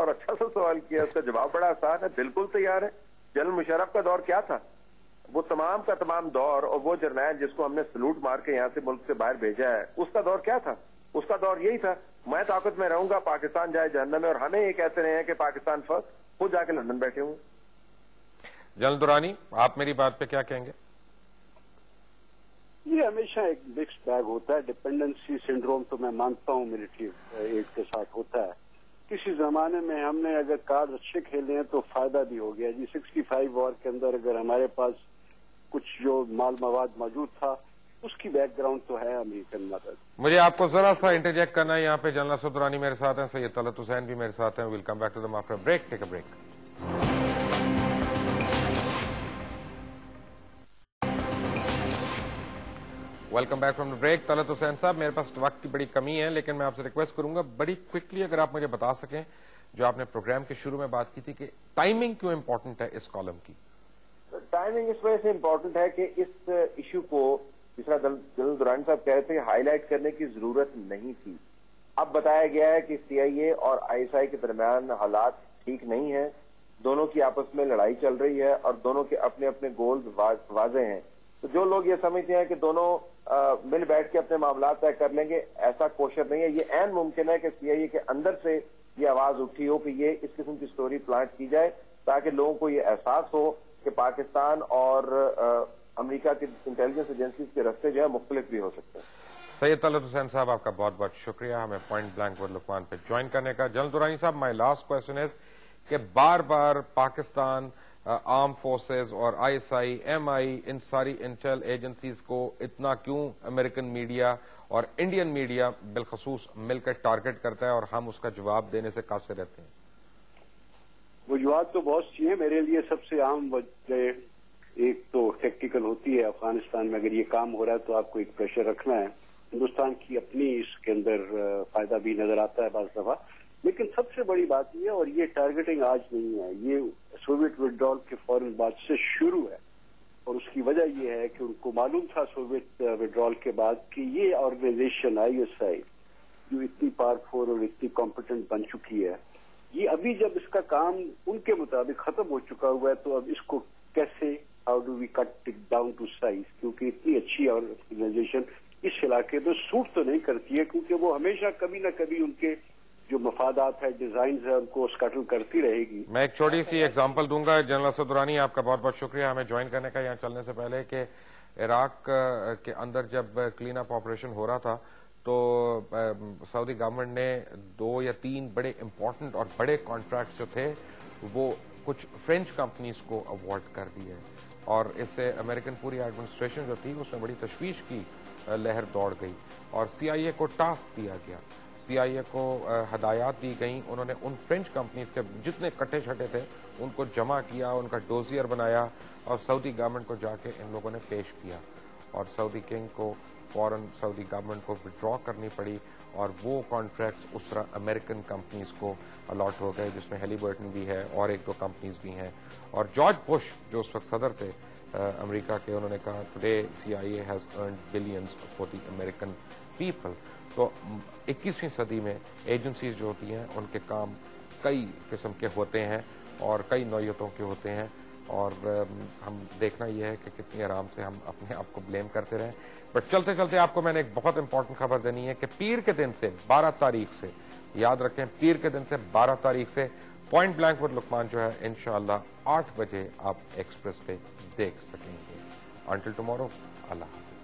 اور اچھا سا سوال کیا، اس کا جواب بڑا آسان ہے، بالکل تیار ہے۔ جنرل مشرف کا دور کیا تھا؟ وہ تمام کا تمام دور، اور وہ جرنیل جس کو ہم نے سلوٹ مار کے یہاں سے ملک سے باہر بھیجا ہے، اس کا دور کیا تھا؟ اس کا دور یہی تھا، میں طاقت میں رہوں گا، پاکستان جائے جہنم میں، اور ہمیں یہ کہتے رہے ہیں کہ پاکستان فرسٹ، وہ جا کے لندن بیٹھے ہوں۔ جنرل درانی، آپ میری بات پہ کیا کہیں گے؟ یہ ہمیشہ ایک مکس بیگ ہوتا ہے۔ ڈپینڈنسی سنڈروم تو میں مانتا ہوں ملٹری ایڈ کے ساتھ ہوتا ہے۔ کسی زمانے میں ہم نے اگر کارڈ اچھے کھیلے ہیں تو فائدہ بھی ہو گیا جی۔ 65 وار کے اندر اگر ہمارے پاس کچھ جو مال مواد موجود تھا، اس کی بیک گراؤنڈ تو ہے امریکن مدد۔ مجھے آپ کو ذرا سا انٹرجیکٹ کرنا ہے یہاں پہ۔ جنرل اسد درانی میرے ساتھ ہیں، سید طلعت حسین بھی میرے ساتھ ہیں۔ ویل کم بیک ٹو دم after break, take a break. Welcome back from the break. Talat Hussain صاحب، میرے پاس وقت کی بڑی کمی ہے، لیکن میں آپ سے ریکویسٹ کروں گا بڑی کوئکلی اگر آپ مجھے بتا سکیں، جو آپ نے پروگرام کے شروع میں بات کی تھی کہ ٹائمنگ کیوں امپورٹنٹ ہے اس کالم کی؟ ٹائمنگ اس وجہ سے امپورٹنٹ ہے کہ اس ایشو کو، جس طرح جنرل درانی صاحب کہہ رہے تھے، ہائی لائٹ کرنے کی ضرورت نہیں تھی۔ اب بتایا گیا ہے کہ CIA اور ISI کے درمیان حالات ٹھیک نہیں ہیں، دونوں کی آپس میں لڑائی چل رہی ہے، اور دونوں کے اپنے اپنے گولز واضح ہیں۔ تو جو لوگ یہ سمجھتے ہیں کہ دونوں مل بیٹھ کے اپنے معاملات طے کر لیں گے، ایسا کوشش نہیں ہے۔ یہ عین ممکن ہے کہ CIA کے اندر سے یہ آواز اٹھی ہو کہ یہ اس قسم کی سٹوری پلانٹ کی جائے، تاکہ لوگوں کو یہ احساس ہو کہ پاکستان اور امریکہ کی انٹیلیجنس ایجنسیز کے رستے جو ہے مختلف بھی ہو سکتے ہیں۔ سید طلعت حسین صاحب، آپ کا بہت بہت شکریہ ہمیں پوائنٹ بلینک ورلڈ لقمان پہ جوائن کرنے کا۔ جنرل درانی صاحب، مائی لاسٹ کوشچن از کہ بار بار پاکستان آرم فورسز اور ISI MI ان ساری انٹیل ایجنسیز کو اتنا کیوں امریکن میڈیا اور انڈین میڈیا بالخصوص مل کر ٹارگٹ کرتا ہے، اور ہم اس کا جواب دینے سے قاصر رہتے ہیں؟ وجوہات تو بہت سی ہیں، میرے لیے سب سے عام وجہ ایک تو ٹیکٹیکل ہوتی ہے۔ افغانستان میں اگر یہ کام ہو رہا ہے تو آپ کو ایک پریشر رکھنا ہے۔ ہندوستان کی اپنی اس کے اندر فائدہ بھی نظر آتا ہے بعض دفعہ، لیکن سب سے بڑی بات یہ ہے، اور یہ ٹارگیٹنگ آج نہیں ہے، یہ سوویت وڈرال کے فوراً بعد سے شروع ہے، اور اس کی وجہ یہ ہے کہ ان کو معلوم تھا سوویت وڈرال کے بعد کہ یہ آرگنائزیشن ISI جو اتنی پاورفل اور اتنی کمپیٹنٹ بن چکی ہے، یہ ابھی جب اس کا کام ان کے مطابق ختم ہو چکا ہوا ہے، تو اب اس کو کیسے how do we cut it down to size, کیونکہ اتنی اچھی آرگنائزیشن اس علاقے میں سوٹ تو نہیں کرتی ہے، کیونکہ وہ ہمیشہ کبھی نہ کبھی ان کے جو مفادات ہے، ڈیزائنز ہے، ان کو اسکٹل کرتی رہے گی۔ میں ایک چھوٹی سی ایگزامپل دوں گا۔ جنرل اسد درانی، آپ کا بہت بہت شکریہ ہمیں جوائن کرنے کا یہاں چلنے سے پہلے، کہ عراق کے اندر جب کلین اپ آپریشن ہو رہا تھا تو سعودی گورنمنٹ نے 2 یا 3 بڑے امپورٹنٹ اور بڑے کانٹریکٹس جو تھے وہ کچھ فرینچ کمپنیز کو اوارڈ کر دیے، اور اس سے امریکن پوری ایڈمنسٹریشن جو تھی اس میں بڑی تشویش کی لہر دوڑ گئی، اور CIA کو ٹاسک دیا گیا، CIA کو ہدایات دی گئیں، انہوں نے ان فرینچ کمپنیز کے جتنے کٹے چھٹے تھے ان کو جمع کیا، ان کا ڈوزیئر بنایا، اور سعودی گورنمنٹ کو جا کے ان لوگوں نے پیش کیا، اور سعودی کنگ کو فوراً سعودی گورنمنٹ کو وڈرا کرنی پڑی، اور وہ کانٹریکٹس اس طرح امریکن کمپنیز کو الاٹ ہو گئے، جس میں ہیلی برٹن بھی ہے اور 1-2 کمپنیز بھی ہیں۔ اور جارج بش جو اس وقت صدر تھے امریکہ کے، انہوں نے کہا today CIA has earned billions for the American people. تو 21ویں صدی میں ایجنسیز جو ہوتی ہیں ان کے کام کئی قسم کے ہوتے ہیں اور کئی نوعیتوں کے ہوتے ہیں، اور ہم دیکھنا یہ ہے کہ کتنی آرام سے ہم اپنے آپ کو بلیم کرتے رہیں۔ بٹ چلتے چلتے آپ کو میں نے ایک بہت امپورٹنٹ خبر دینی ہے کہ پیر کے دن سے 12 تاریخ سے، یاد رکھیں پیر کے دن سے 12 تاریخ سے پوائنٹ بلینک ورلڈ لقمان جو ہے انشاءاللہ 8 بجے آپ ایکسپریس پہ دیکھ سکیں گے۔ انٹل ٹمارو، اللہ حافظ۔